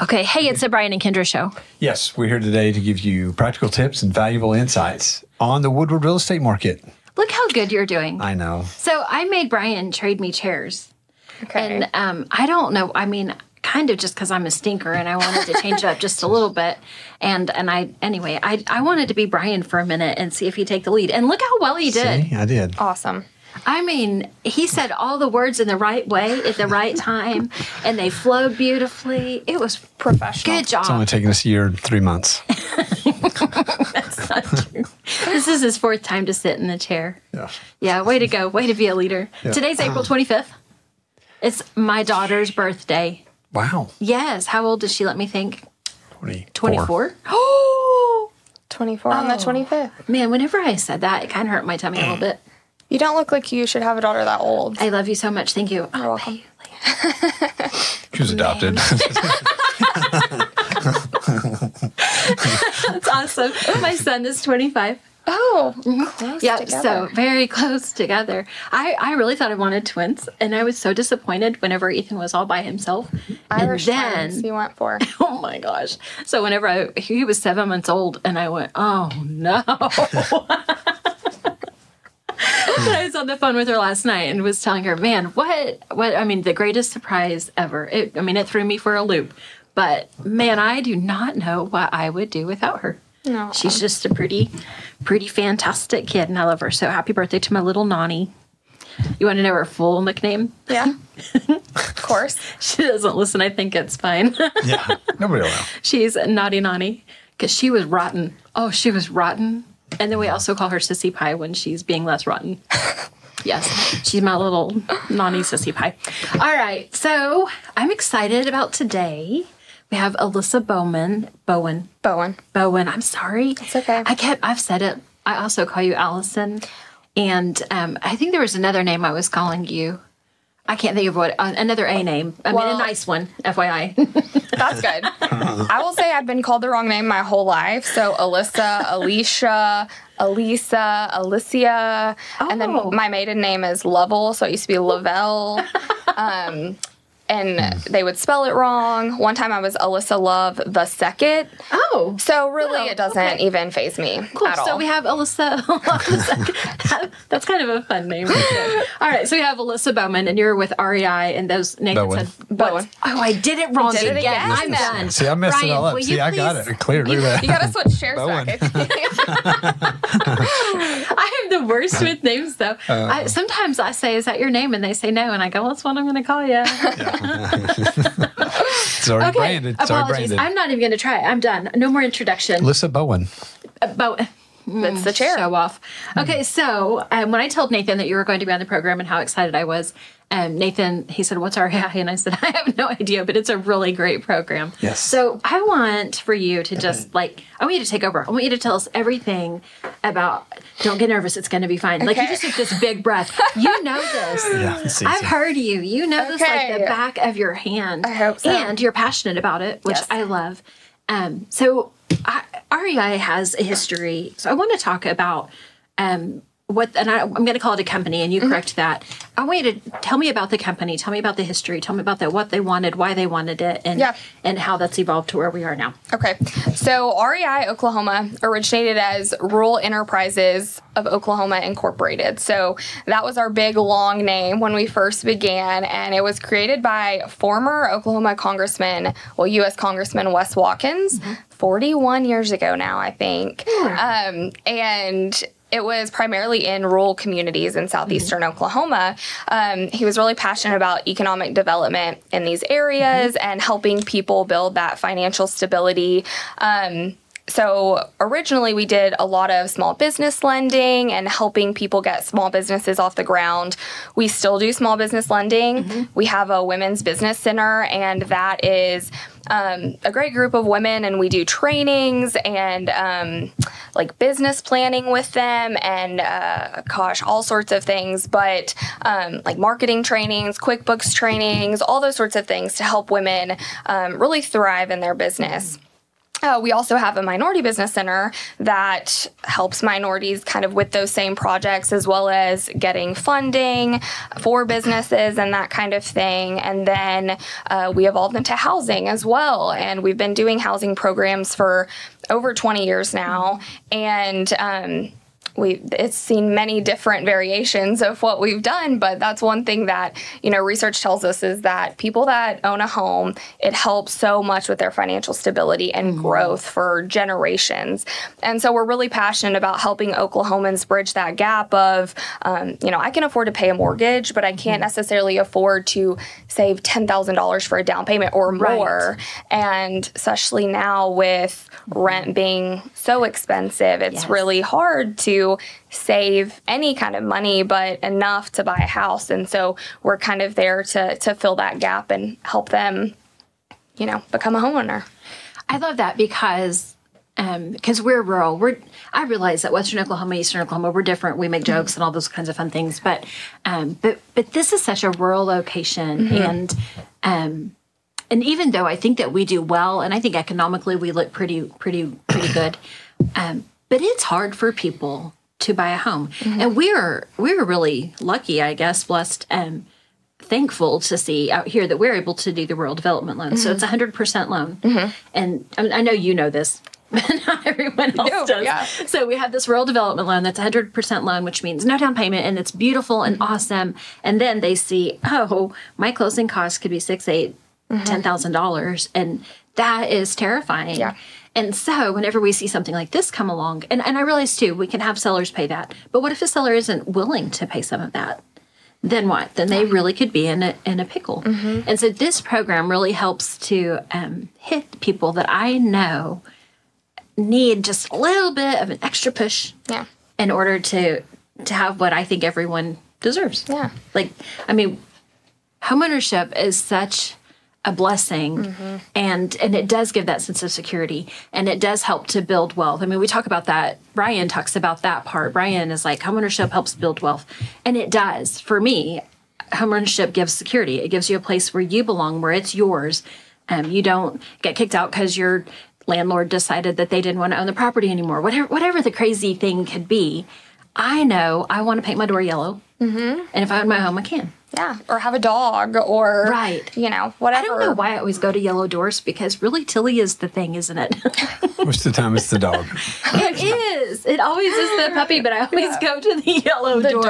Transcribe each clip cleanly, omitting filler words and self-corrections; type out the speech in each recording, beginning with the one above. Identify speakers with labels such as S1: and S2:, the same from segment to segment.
S1: Okay. Hey, it's the Brian and Kendra Show.
S2: Yes, we're here today to give you practical tips and valuable insights on the Woodward real estate market.
S1: Look how good you're doing.
S2: I know.
S1: So I made Brian trade me chairs.
S3: Okay.
S1: And I don't know. I mean, kind of just because I'm a stinker and I wanted to change it up just a little bit. And I wanted to be Brian for a minute and see if he'd take the lead. And look how well he did.
S2: See, I did.
S3: Awesome.
S1: I mean, he said all the words in the right way at the right time, and they flowed beautifully. It was
S3: Professional.
S1: good job.
S2: It's only taken us a year and 3 months.
S1: That's not true. This is his 4th time to sit in the chair.
S2: Yeah.
S1: Yeah, way to go. Way to be a leader.
S2: Yeah.
S1: Today's April 25th. It's my daughter's birthday.
S2: Wow.
S1: Yes. How old does she, let me think?
S2: 24.
S1: Oh!
S3: 24 on the 25th.
S1: Man, whenever I said that, it kind of hurt my tummy a little bit.
S3: You don't look like you should have a daughter that old.
S1: I love you so much. Thank you.
S3: You're welcome.
S2: She was adopted.
S1: That's awesome. My son is 25.
S3: Oh, close
S1: Yeah,
S3: together.
S1: so very close together. I really thought I wanted twins, and I was so disappointed whenever Ethan was all by himself.
S3: Irish
S1: and
S3: twins you went for.
S1: Oh my gosh. So whenever he was 7 months old, and I went, oh no. And I was on the phone with her last night and was telling her, man, what, I mean, the greatest surprise ever. It threw me for a loop. But man, I do not know what I would do without her.
S3: No.
S1: She's just a pretty fantastic kid, and I love her. So happy birthday to my little Nani. You want to know her full nickname?
S3: Yeah. Of course.
S1: She doesn't listen. I think it's fine.
S2: Yeah, nobody will know.
S1: She's Naughty Nani because she was rotten. Oh, she was rotten. And then we also call her Sissy Pie when she's being less rotten. Yes, she's my little Nani Sissy Pie. All right, so I'm excited about today. We have Alyssa Bowman. Bowen. I'm sorry.
S3: It's okay.
S1: I've said it. I also call you Allison. And I think there was another name I was calling you. I can't think of what, another A name. I mean, a nice one, FYI.
S3: That's good. I will say I've been called the wrong name my whole life. So Alyssa, Alicia, Elisa, Alicia. And then my maiden name is Lovell, so it used to be Lavelle. And they would spell it wrong. One time I was Alyssa Love the Second.
S1: Oh.
S3: So really it doesn't even faze me at all.
S1: So we have Alyssa Love the Second. That's kind of a fun name. All right, so we have Alyssa Bowman, and you're with REI, and those Nathan
S2: Bowen.
S1: said
S3: Bowen.
S1: Oh, I did it wrong
S3: Did it
S1: again.
S3: again.
S1: I'm done.
S2: See, I messed it
S1: Brian,
S2: all up.
S1: will
S2: See,
S1: you
S2: I got
S1: please-
S2: it. Clear. Look at
S3: You
S2: that.
S3: gotta switch chairs
S2: Bowen.
S3: back.
S1: I am the worst with names, though. Sometimes I say, "Is that your name?" and they say no, and I go, "Well, that's what I'm going to call you."
S2: It's already branded. It's already
S1: Apologies.
S2: branded.
S1: I'm not even going to try it. I'm done. No more introduction.
S2: Alyssa Bowen.
S3: That's the chair.
S1: Show off. Okay, so when I told Nathan that you were going to be on the program and how excited I was, Nathan, he said, "What's REI?" And I said, "I have no idea, but it's a really great program."
S2: Yes.
S1: So I want for you to just I want you to take over. I want you to tell us everything about. Don't get nervous. It's going to be fine. Like you just took this big breath. You know this.
S2: Yeah, it's easy.
S1: I've heard you. You know this like the
S3: Okay.
S1: back of your hand.
S3: I hope so.
S1: And you're passionate about it, which
S3: Yes.
S1: I love. So REI has a history. So I want to talk about I'm going to call it a company, and you correct that. I want you to tell me about the company. Tell me about the history. Tell me about what they wanted, why they wanted it, and how that's evolved to where we are now.
S3: Okay. So REI Oklahoma originated as Rural Enterprises of Oklahoma Incorporated. So that was our big, long name when we first began, and it was created by former Oklahoma Congressman, U.S. Congressman Wes Watkins, 41 years ago now, I think. And it was primarily in rural communities in southeastern Oklahoma. He was really passionate about economic development in these areas and helping people build that financial stability. So originally we did a lot of small business lending and helping people get small businesses off the ground. We still do small business lending. We have a women's business center, and that is a great group of women, and we do trainings and like business planning with them and all sorts of things, but like marketing trainings, QuickBooks trainings, all those sorts of things to help women really thrive in their business. We also have a minority business center that helps minorities kind of with those same projects, as well as getting funding for businesses and that kind of thing. And then we evolved into housing as well. And we've been doing housing programs for over 20 years now. And it's seen many different variations of what we've done, but that's one thing that, research tells us is that people that own a home, it helps so much with their financial stability and growth for generations. And so we're really passionate about helping Oklahomans bridge that gap of, I can afford to pay a mortgage, but I can't necessarily afford to save $10,000 for a down payment or more. Right. And especially now with rent being so expensive, it's really hard to save any kind of money, but enough to buy a house. And so we're kind of there to fill that gap and help them, become a homeowner.
S1: I love that because we're rural. I realize that Western Oklahoma, Eastern Oklahoma, we're different. We make jokes and all those kinds of fun things, but this is such a rural location, and even though I think that we do well, and I think economically we look pretty good, but it's hard for people to buy a home. And we're really lucky, I guess, blessed, thankful to see out here that we're able to do the rural development loan. So it's 100% loan. And I know you know this, but not everyone else does. Yeah. So we have this rural development loan that's 100% loan, which means no down payment, and it's beautiful and awesome. And then they see, my closing costs could be $6,000, $8,000, $10,000, and that is terrifying. Yeah. And so whenever we see something like this come along, and I realize too, we can have sellers pay that. But what if a seller isn't willing to pay some of that? Then what? Then they really could be in a pickle. And so this program really helps to hit people that I know need just a little bit of an extra push in order to have what I think everyone deserves. Yeah. Homeownership is such a blessing, and it does give that sense of security, and it does help to build wealth. I mean, we talk about that. Brian talks about that part. Brian is like, homeownership helps build wealth, and it does. For me, homeownership gives security. It gives you a place where you belong, where it's yours. You don't get kicked out because your landlord decided that they didn't want to own the property anymore. Whatever the crazy thing could be, I know I want to paint my door yellow, and if I own my home, I can.
S3: Yeah, or have a dog, or, whatever.
S1: I don't know why I always go to yellow doors, because really Tilly is the thing, isn't it?
S2: Most of the time it's the dog.
S1: It is. It always is the puppy, but I always go to the yellow door.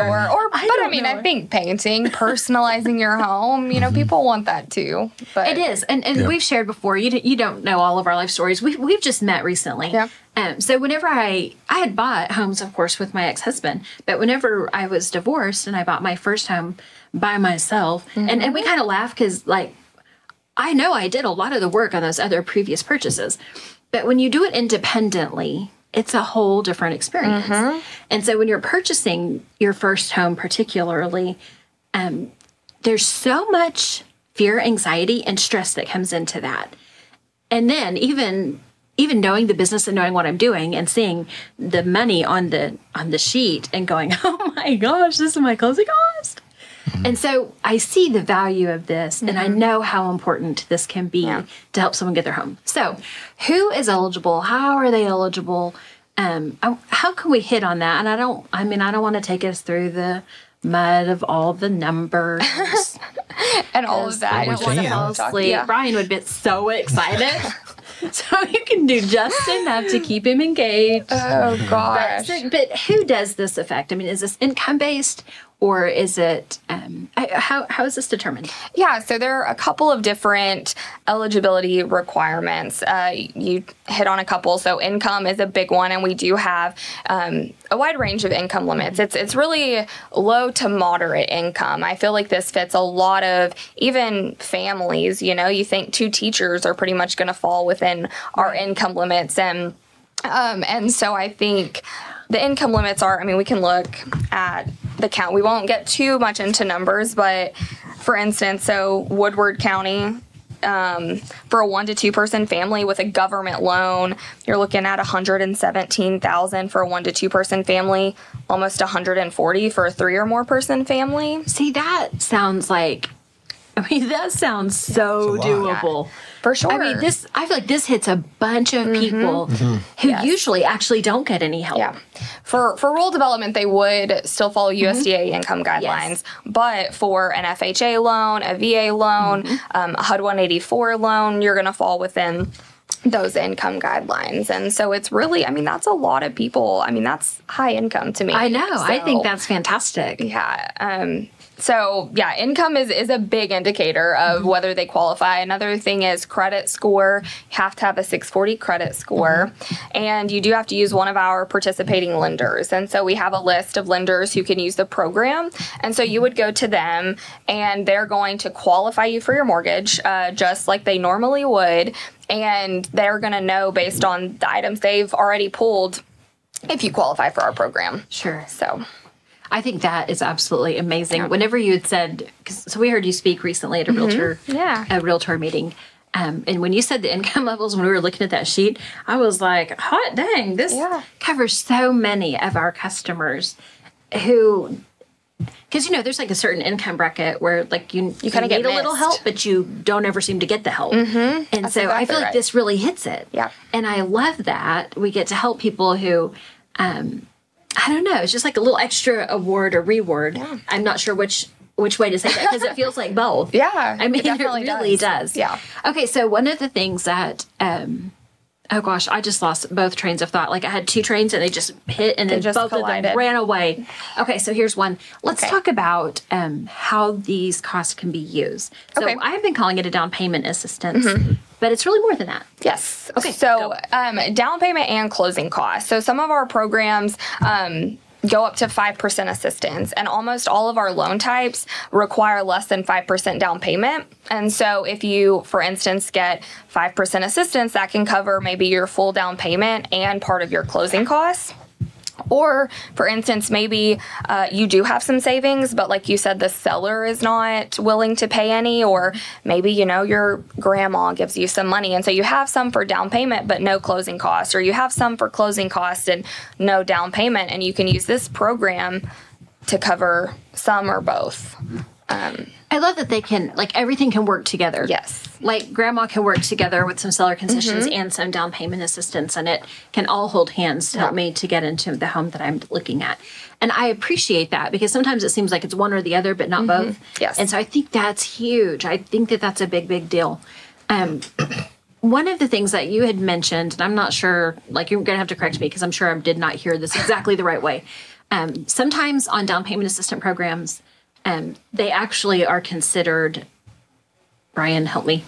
S3: I think painting, personalizing your home, people want that too. But
S1: it is. And we've shared before, you don't know all of our life stories. We've just met recently. Yeah. So whenever I had bought homes, of course, with my ex-husband, but whenever I was divorced and I bought my first home by myself, and we kind of laugh because, I know I did a lot of the work on those other previous purchases, but when you do it independently, it's a whole different experience. And so when you're purchasing your first home particularly, there's so much fear, anxiety, and stress that comes into that. And then even knowing the business and knowing what I'm doing and seeing the money on the sheet and going, oh my gosh, this is my closing cost. And so I see the value of this, and I know how important this can be to help someone get their home. So who is eligible? How are they eligible? How can we hit on that? And I don't want to take us through the mud of all the numbers
S3: and all of that.
S2: I don't want to fall
S1: asleep. Brian would be so excited. So you can do just enough to keep him engaged.
S3: Oh, gosh.
S1: But who does this affect? I mean, is this income-based, or is it, how is this determined?
S3: Yeah, so there are a couple of different eligibility requirements. You hit on a couple. So income is a big one, and we do have a wide range of income limits. It's really low to moderate income. I feel like this fits a lot of even families. You think 2 teachers are pretty much going to fall within our income limits. And so I think the income limits are, we can look at the count. We won't get too much into numbers, but for instance, so Woodward County, for a 1 to 2 person family with a government loan, you're looking at $117,000 for a 1 to 2 person family, almost $140,000 for a 3 or more person family.
S1: See, that sounds like I mean, that sounds so doable.
S3: Yeah, for sure.
S1: I mean, I feel like this hits a bunch of people who usually actually don't get any help.
S3: Yeah. For rural development, they would still follow USDA income guidelines. But for an FHA loan, a VA loan, a HUD 184 loan, you're going to fall within those income guidelines. And so it's really, I mean, that's a lot of people. I mean, that's high income to me.
S1: I know.
S3: So,
S1: I think that's fantastic.
S3: Yeah. So, yeah, income is a big indicator of whether they qualify. Another thing is credit score. You have to have a 640 credit score. And you do have to use one of our participating lenders. And so we have a list of lenders who can use the program. And so you would go to them, and they're going to qualify you for your mortgage just like they normally would. And they're going to know based on the items they've already pulled if you qualify for our program.
S1: Sure.
S3: So
S1: I think that is absolutely amazing. Yeah. Whenever you had said, so we heard you speak recently at a realtor meeting. And when you said the income levels, when we were looking at that sheet, I was like, hot dang, this covers so many of our customers who, because, there's like a certain income bracket where like you kind of need a little help, but you don't ever seem to get the help. And that's so exactly I feel like this really hits it. Yeah. And I love that we get to help people who, I don't know. It's just like a little extra award or reward. Yeah. I'm not sure which way to say that because it feels like both.
S3: Yeah.
S1: I mean, it really does.
S3: Yeah.
S1: Okay. So one of the things that, oh gosh, I just lost both trains of thought. Like I had two trains and they just hit and then both collided. Of them ran away. Okay. So here's one. Let's talk about how these costs can be used. So I've been calling it a down payment assistance. But it's really more than that.
S3: Yes. Okay. So down payment and closing costs. So some of our programs go up to 5% assistance, and almost all of our loan types require less than 5% down payment. And so if you, for instance, get 5% assistance, that can cover maybe your full down payment and part of your closing costs. Or, for instance, maybe you do have some savings, but like you said, the seller is not willing to pay any, or maybe, your grandma gives you some money. And so you have some for down payment, but no closing costs, or you have some for closing costs and no down payment. And you can use this program to cover some or both.
S1: I love that they can, like, everything can work together.
S3: Yes.
S1: Like, grandma can work together with some seller concessions and some down payment assistance, and it can all hold hands to help me to get into the home that I'm looking at. And I appreciate that because sometimes it seems like it's one or the other, but not both.
S3: Yes.
S1: And so I think that's huge. I think that that's a big, big deal. One of the things that you had mentioned, and I'm not sure, like, you're going to have to correct me because I'm sure I did not hear this exactly the right way. Sometimes on down payment assistance programs, they actually are considered, Brian, help me.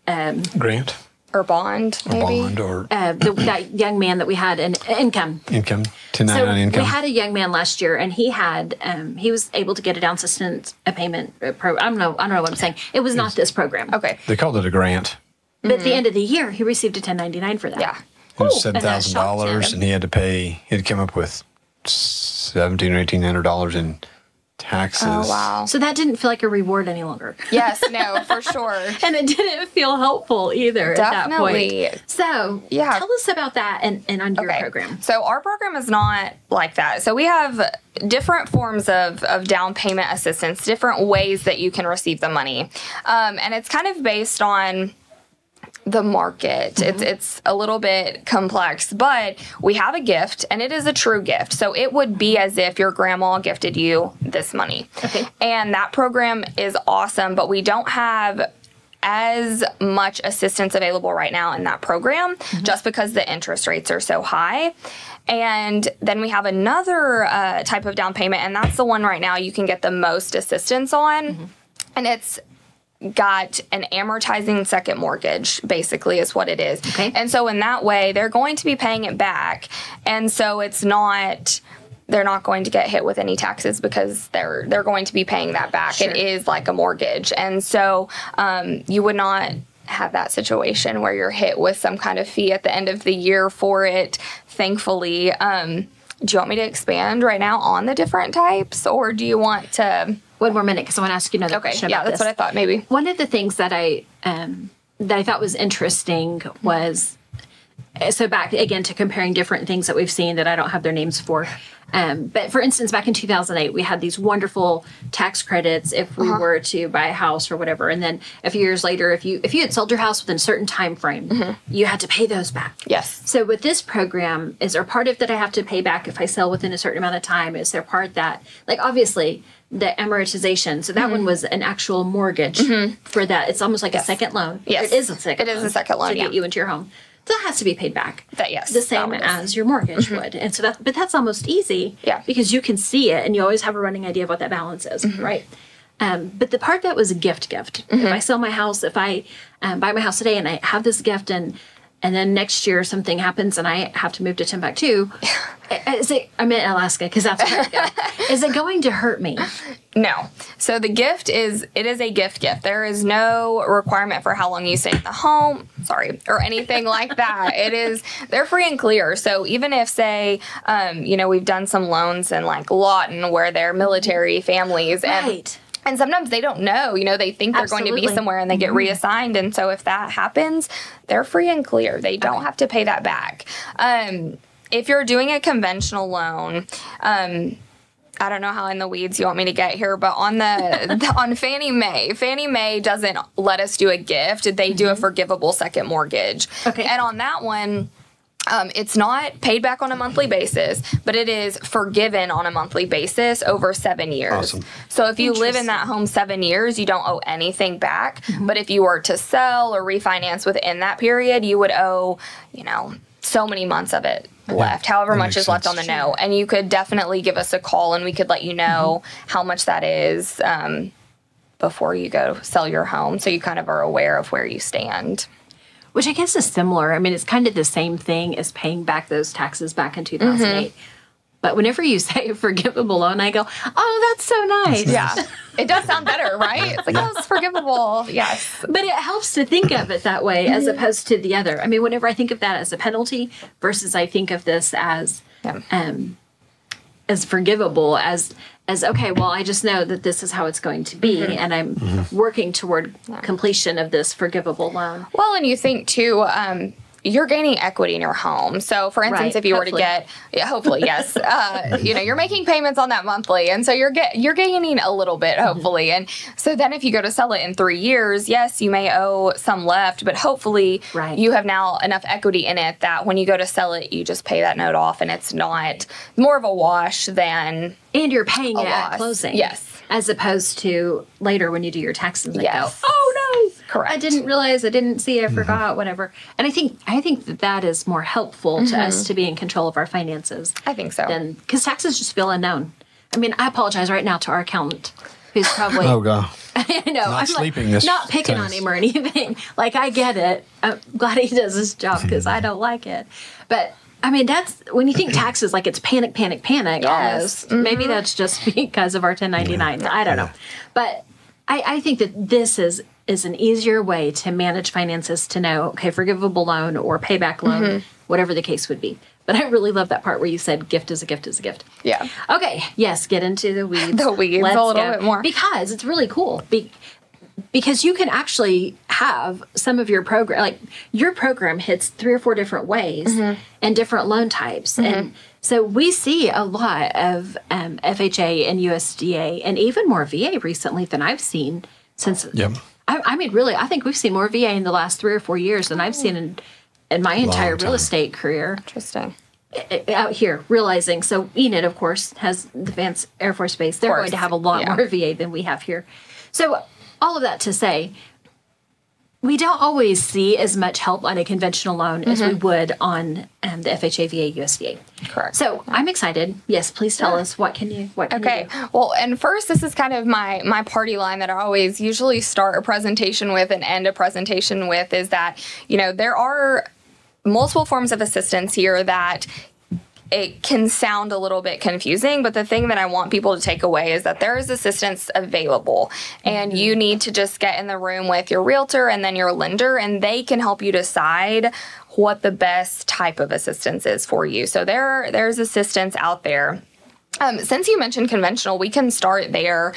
S2: Grant?
S3: Or bond, maybe?
S2: Bond or...
S1: that young man that we had in income.
S2: Income, 1099 income.
S1: We had a young man last year, and he had, he was able to get a down assistance, a payment program. I don't know what I'm saying. It was not this program.
S3: Okay.
S2: They called it a grant.
S1: But at the end of the year, he received a 1099 for that.
S3: Yeah.
S2: It was $7,000, and he had to pay, he had come up with $1,700 or $1,800 in taxes.
S3: Oh, wow.
S1: So that didn't feel like a reward any longer.
S3: Yes, no, for sure.
S1: And it didn't feel helpful either
S3: Definitely.
S1: at that point. So tell us about that and on your program.
S3: So our program is not like that. So we have different forms of down payment assistance, different ways that you can receive the money. And it's kind of based on the market. It's a little bit complex, but we have a gift, and it is a true gift. So it would be as if your grandma gifted you this money. Okay. And that program is awesome, but we don't have as much assistance available right now in that program just because the interest rates are so high. And then we have another type of down payment, and that's the one right now you can get the most assistance on. And it's got an amortizing second mortgage, basically, is what it is. Okay. And so in that way, they're going to be paying it back. And so it's not, they're not going to get hit with any taxes because they're going to be paying that back. Sure. It is like a mortgage. And so you would not have that situation where you're hit with some kind of fee at the end of the year for it, thankfully. Do you want me to expand right now on the different types, or do you want to...
S1: One more minute, because I want to ask you another question about
S3: this. That's what I thought, maybe.
S1: One of the things that I thought was interesting was so back again to comparing different things that we've seen that I don't have their names for. But for instance, back in 2008, we had these wonderful tax credits if we were to buy a house or whatever. And then a few years later, if you had sold your house within a certain time frame, you had to pay those back.
S3: Yes.
S1: So with this program, is there part of that I have to pay back if I sell within a certain amount of time? Is there part that, like, obviously the amortization, so that one was an actual mortgage for that. It's almost like a second loan.
S3: Yes.
S1: It is a second loan.
S3: It is a second loan,
S1: to get you into your home. That has to be paid back.
S3: Yes.
S1: The same as your mortgage would. And so but that's almost easy.
S3: Yeah.
S1: Because you can see it and you always have a running idea of what that balance is, right? But the part that was a gift. If I sell my house, if I buy my house today and I have this gift and then next year something happens and I have to move to Timbuktu, I'm in Alaska because that's where I go. Is it going to hurt me?
S3: No. So the gift is a gift. There is no requirement for how long you stay in the home, or anything like that. They're free and clear. So even if, say, we've done some loans in like Lawton where they're military families and sometimes they don't know, they think they're going to be somewhere and they get reassigned. And so if that happens, they're free and clear. They don't have to pay that back. If you're doing a conventional loan, I don't know how in the weeds you want me to get here, but on Fannie Mae doesn't let us do a gift. They do a forgivable second mortgage.
S1: Okay.
S3: And on that one, it's not paid back on a monthly basis, but it is forgiven on a monthly basis over 7 years.
S2: Awesome.
S3: So if you live in that home 7 years, you don't owe anything back. But if you were to sell or refinance within that period, you would owe, so many months of it left, however much is left on the note. And you could definitely give us a call and we could let you know how much that is before you go sell your home, so you kind of are aware of where you stand.
S1: Which I guess is similar. I mean, it's kind of the same thing as paying back those taxes back in 2008. But whenever you say forgivable loan, I go, oh, that's so nice.
S3: Yeah. It does sound better, right? It's like, oh, it's forgivable. Yes.
S1: But it helps to think of it that way as opposed to the other. I mean, whenever I think of that as a penalty versus I think of this as forgivable, as okay, well, I just know that this is how it's going to be, and I'm working toward completion of this forgivable loan.
S3: Well, and you think, too, you're gaining equity in your home. So, for instance, if you were to get, hopefully, yes, you're making payments on that monthly, and so you're gaining a little bit, hopefully. And so then if you go to sell it in 3 years, yes, you may owe some left, but hopefully you have now enough equity in it that when you go to sell it, you just pay that note off, and it's not more of a wash than
S1: and you're paying it
S3: loss
S1: at closing.
S3: Yes.
S1: As opposed to later when you do your taxes and
S3: Yes.
S1: go, oh no,
S3: Correct.
S1: I didn't realize, I didn't see, I forgot, whatever. And I think that is more helpful to us to be in control of our finances.
S3: I think so.
S1: Because taxes just feel unknown. I mean, I apologize right now to our accountant, who's probably
S2: Oh, God.
S1: I know,
S2: Not
S1: I'm
S2: sleeping this
S1: not picking on
S2: time.
S1: him or anything. Like, I get it. I'm glad he does his job because I don't like it. But I mean, that's when you think taxes, like it's panic.
S3: Yes.
S1: Maybe that's just because of our 1099. I don't know. But I think that this is an easier way to manage finances, to know, okay, forgivable loan or payback loan, whatever the case would be. But I really love that part where you said gift is a gift is a gift.
S3: Yeah.
S1: Okay. Yes. Get into the weeds.
S3: Let's a little bit more.
S1: Because it's really cool. Because you can actually have some of your program, like your program hits 3 or 4 different ways and different loan types. And so we see a lot of FHA and USDA and even more VA recently than I've seen since.
S2: Yep.
S1: I mean, really, I think we've seen more VA in the last 3 or 4 years than I've seen in my entire real estate career.
S3: Interesting.
S1: Out here, realizing, so Enid, of course, has the Vance Air Force Base. They're going to have a lot more VA than we have here. So all of that to say, we don't always see as much help on a conventional loan as we would on the FHA, VA, USDA.
S3: Correct.
S1: So I'm excited. Yes, please tell us what can you do?
S3: Well, and first, this is kind of my party line that I always usually start a presentation with and end a presentation with, is that, there are multiple forms of assistance here that it can sound a little bit confusing, but the thing that I want people to take away is that there is assistance available, and you need to just get in the room with your realtor and then your lender, and they can help you decide what the best type of assistance is for you. So there's assistance out there. Since you mentioned conventional, we can start there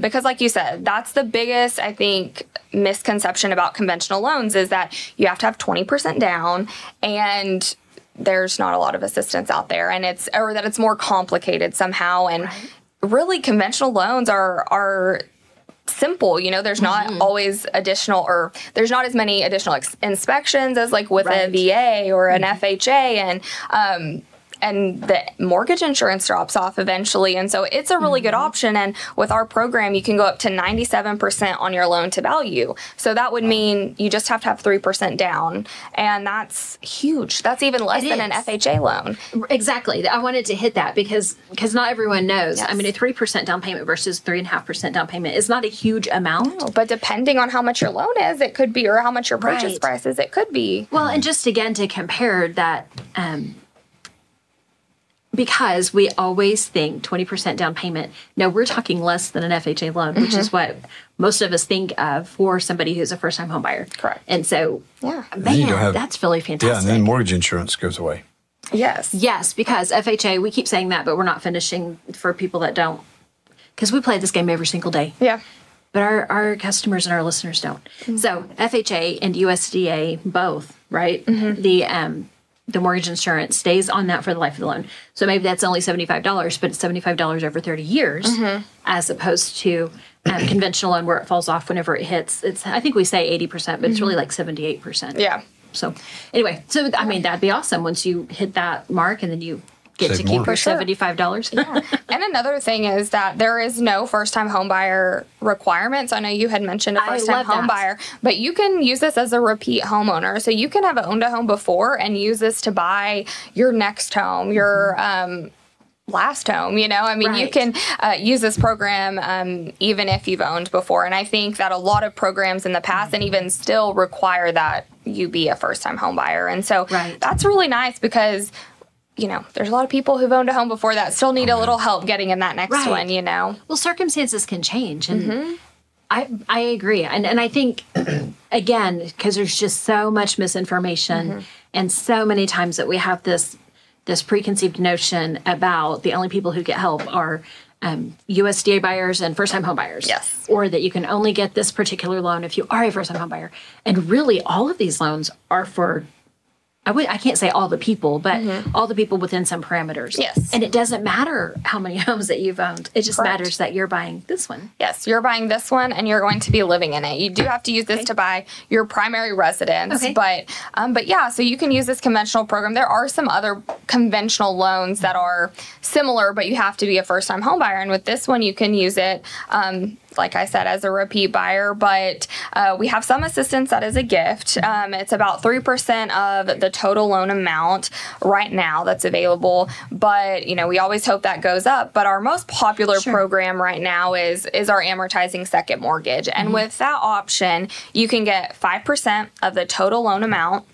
S3: because, like you said, that's the biggest, I think, misconception about conventional loans is that you have to have 20% down and there's not a lot of assistance out there, and that it's more complicated somehow. And really, conventional loans are simple. There's not always additional, or there's not as many additional inspections as like with a VA or an FHA, and the mortgage insurance drops off eventually. And so it's a really good option. And with our program, you can go up to 97% on your loan to value. So that would mean you just have to have 3% down. And that's huge. That's even less than an FHA loan.
S1: Exactly. I wanted to hit that because not everyone knows. Yes. I mean, a 3% down payment versus 3.5% down payment is not a huge amount.
S3: No, but depending on how much your loan is, it could be, or how much your purchase price is, it could be.
S1: Well, and just again to compare that, because we always think 20% down payment. No, we're talking less than an FHA loan, which is what most of us think of for somebody who's a first-time home buyer.
S3: Correct.
S1: And so, man, that's really fantastic.
S2: Yeah, and then mortgage insurance goes away.
S3: Yes.
S1: Yes, because FHA, we keep saying that, but we're not finishing for people that don't. Because we play this game every single day.
S3: Yeah.
S1: But our customers and our listeners don't. So FHA and USDA both, right? The mortgage insurance stays on that for the life of the loan. So maybe that's only $75, but it's $75 over 30 years, as opposed to conventional loan where it falls off whenever it hits. I think we say 80%, but it's really like 78%.
S3: Yeah.
S1: So anyway, I mean, that'd be awesome once you hit that mark and then you get to keep your $75.
S3: Yeah. And another thing is that there is no first-time home buyer requirements. I know you had mentioned a first-time home buyer, but you can use this as a repeat homeowner. So you can have owned a home before and use this to buy your next home, your last home, I mean, you can use this program even if you've owned before. And I think that a lot of programs in the past and even still require that you be a first-time home buyer. And so that's really nice because there's a lot of people who've owned a home before that still need a little help getting in that next one,
S1: Well, circumstances can change. And I agree. And I think, again, because there's just so much misinformation and so many times that we have this preconceived notion about the only people who get help are USDA buyers and first-time home buyers.
S3: Yes.
S1: Or that you can only get this particular loan if you are a first-time home buyer. And really, all of these loans are for I can't say all the people, but all the people within some parameters.
S3: Yes.
S1: And it doesn't matter how many homes that you've owned. It just matters that you're buying this one.
S3: Yes, you're buying this one and you're going to be living in it. You do have to use this to buy your primary residence. But yeah, so you can use this conventional program. There are some other conventional loans that are similar, but you have to be a first-time home buyer. And with this one, you can use it like I said, as a repeat buyer, but we have some assistance that is a gift. It's about 3% of the total loan amount right now that's available, but we always hope that goes up. But our most popular program right now is our amortizing second mortgage. And with that option, you can get 5% of the total loan amount.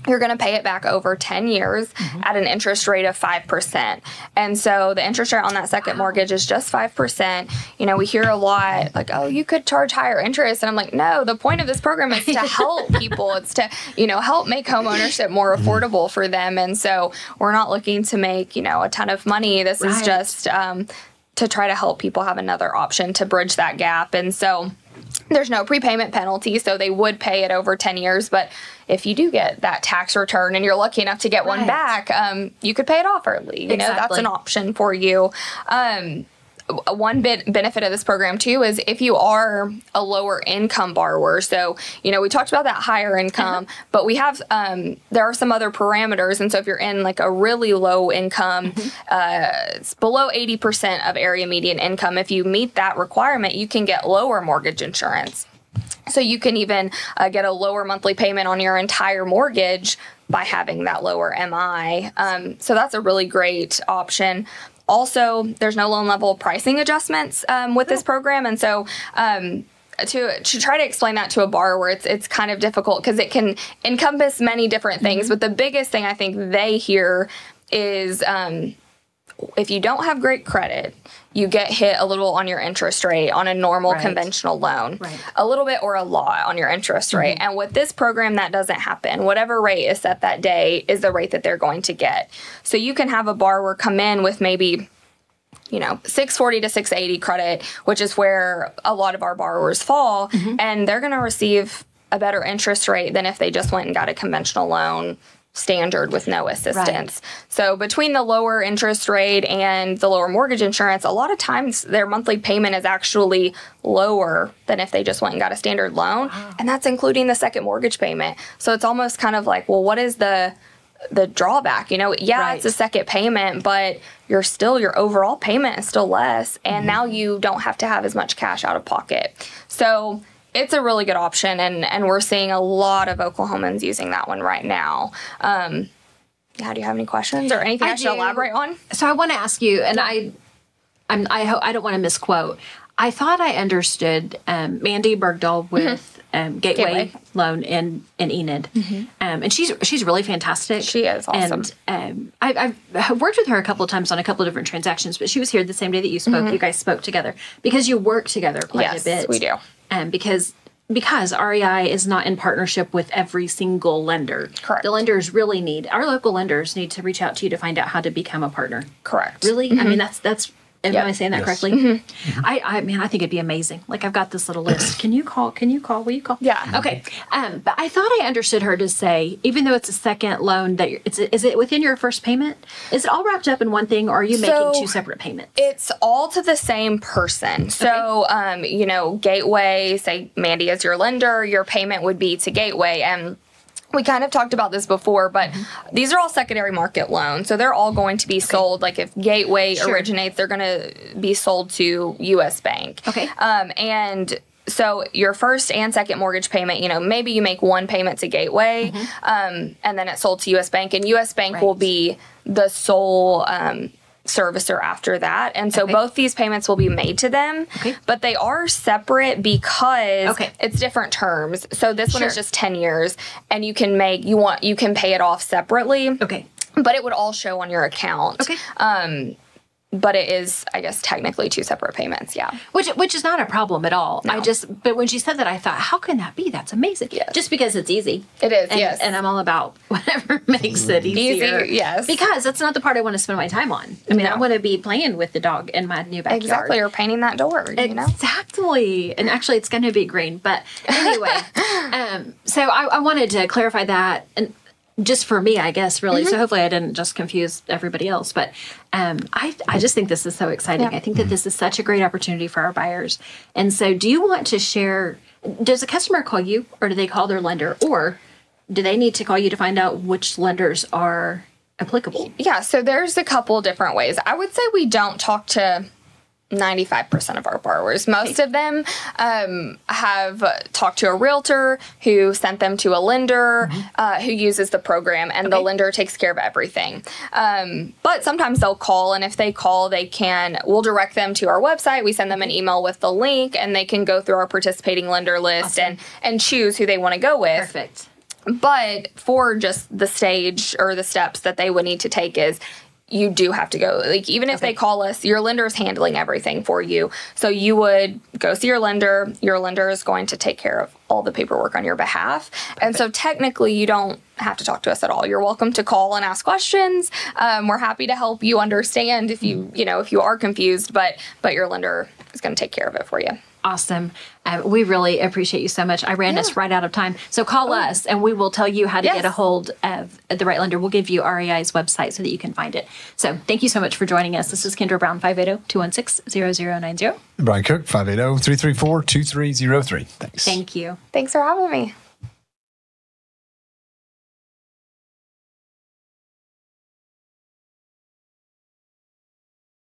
S3: You're going to pay it back over 10 years at an interest rate of 5%. And so the interest rate on that second mortgage is just 5%. We hear a lot like, oh, you could charge higher interest. And I'm like, no, the point of this program is to help people. It's to, help make homeownership more affordable for them. And so we're not looking to make, a ton of money. This is just to try to help people have another option to bridge that gap. And so there's no prepayment penalty, so they would pay it over 10 years. But if you do get that tax return and you're lucky enough to get one back, you could pay it off early. That's an option for you. One benefit of this program, too, is if you are a lower income borrower. So, we talked about that higher income, but we have, there are some other parameters. And so if you're in like a really low income, it's below 80% of area median income. If you meet that requirement, you can get lower mortgage insurance. So you can even get a lower monthly payment on your entire mortgage by having that lower MI. So that's a really great option. Also, there's no loan level pricing adjustments with this program. And so to try to explain that to a borrower, it's kind of difficult because it can encompass many different things. But the biggest thing I think they hear is if you don't have great credit, you get hit a little on your interest rate on a normal conventional loan, a little bit or a lot on your interest rate. And with this program, that doesn't happen. Whatever rate is set that day is the rate that they're going to get. So you can have a borrower come in with maybe 640 to 680 credit, which is where a lot of our borrowers fall, and they're going to receive a better interest rate than if they just went and got a conventional loan standard with no assistance. Right. So between the lower interest rate and the lower mortgage insurance, a lot of times their monthly payment is actually lower than if they just went and got a standard loan. Wow. And that's including the second mortgage payment. So it's almost kind of like, well, what is the drawback? Right. It's a second payment, but your overall payment is still less. And now you don't have to have as much cash out of pocket. So it's a really good option, and we're seeing a lot of Oklahomans using that one right now. Do you have any questions or anything I should elaborate on?
S1: So I want to ask you, and I don't want to misquote. I thought I understood Mandy Bergdahl with Gateway Loan in Enid, and she's really fantastic.
S3: She is awesome.
S1: And I've worked with her a couple of times on a couple of different transactions, but she was here the same day that you spoke. You guys spoke together because you work together quite a bit.
S3: Yes, we do.
S1: Because REI is not in partnership with every single lender.
S3: Correct.
S1: The lenders really our local lenders need to reach out to you to find out how to become a partner.
S3: Correct.
S1: Really? I mean, that's am I saying that correctly? I think it'd be amazing. Like, I've got this little list. Can you call? Will you call?
S3: Yeah.
S1: Okay. But I thought I understood her to say, even though it's a second loan, that is it within your first payment? Is it all wrapped up in one thing, or are you making two separate payments?
S3: It's all to the same person. So, Gateway, say Mandy is your lender, your payment would be to Gateway, and we kind of talked about this before, but these are all secondary market loans. So they're all going to be sold. Like, if Gateway originates, they're going to be sold to U.S. Bank.
S1: Okay.
S3: And so your first and second mortgage payment, maybe you make one payment to Gateway, and then it's sold to U.S. Bank. And U.S. Bank will be the sole servicer after that. And so both these payments will be made to them, but they are separate because it's different terms. So this one is just 10 years, and you can pay it off separately.
S1: Okay.
S3: But it would all show on your account.
S1: Okay.
S3: But it is, I guess, technically two separate payments,
S1: Which is not a problem at all.
S3: No.
S1: But when she said that, I thought, how can that be? That's amazing.
S3: Yes.
S1: Just because it's easy.
S3: It is, yes.
S1: And I'm all about whatever makes it easier.
S3: Easy, yes.
S1: Because that's not the part I want to spend my time on. I mean, I want to be playing with the dog in my new backyard.
S3: Exactly, or painting that door,
S1: Exactly. And actually, it's going to be green. But anyway, so I wanted to clarify that. And just for me, I guess, really. So hopefully I didn't just confuse everybody else. But I just think this is so exciting.
S3: Yeah.
S1: I think that this is such a great opportunity for our buyers. And so do you want to share, does a customer call you, or do they call their lender? Or do they need to call you to find out which lenders are applicable?
S3: Yeah, so there's a couple different ways. I would say we don't talk to 95% of our borrowers. Most of them have talked to a realtor who sent them to a lender who uses the program, and the lender takes care of everything. But sometimes they'll call, and if they call, we'll direct them to our website. We send them an email with the link, and they can go through our participating lender list and choose who they want to go with.
S1: Perfect.
S3: But for just the stage or the steps that they would need to take is, you do have to go. Like, even if they call us, your lender is handling everything for you. So you would go see your lender. Your lender is going to take care of all the paperwork on your behalf. And so technically you don't have to talk to us at all. You're welcome to call and ask questions. We're happy to help you understand if you are confused, but your lender is going to take care of it for you.
S1: Awesome. We really appreciate you so much. I ran us right out of time. So call us, and we will tell you how to get a hold of the right lender. We'll give you REI's website so that you can find it. So thank you so much for joining us. This is Kendra Brown, 580-216-0090.
S2: Brian Cook, 580-334-2303. Thanks.
S1: Thank you.
S3: Thanks for having me.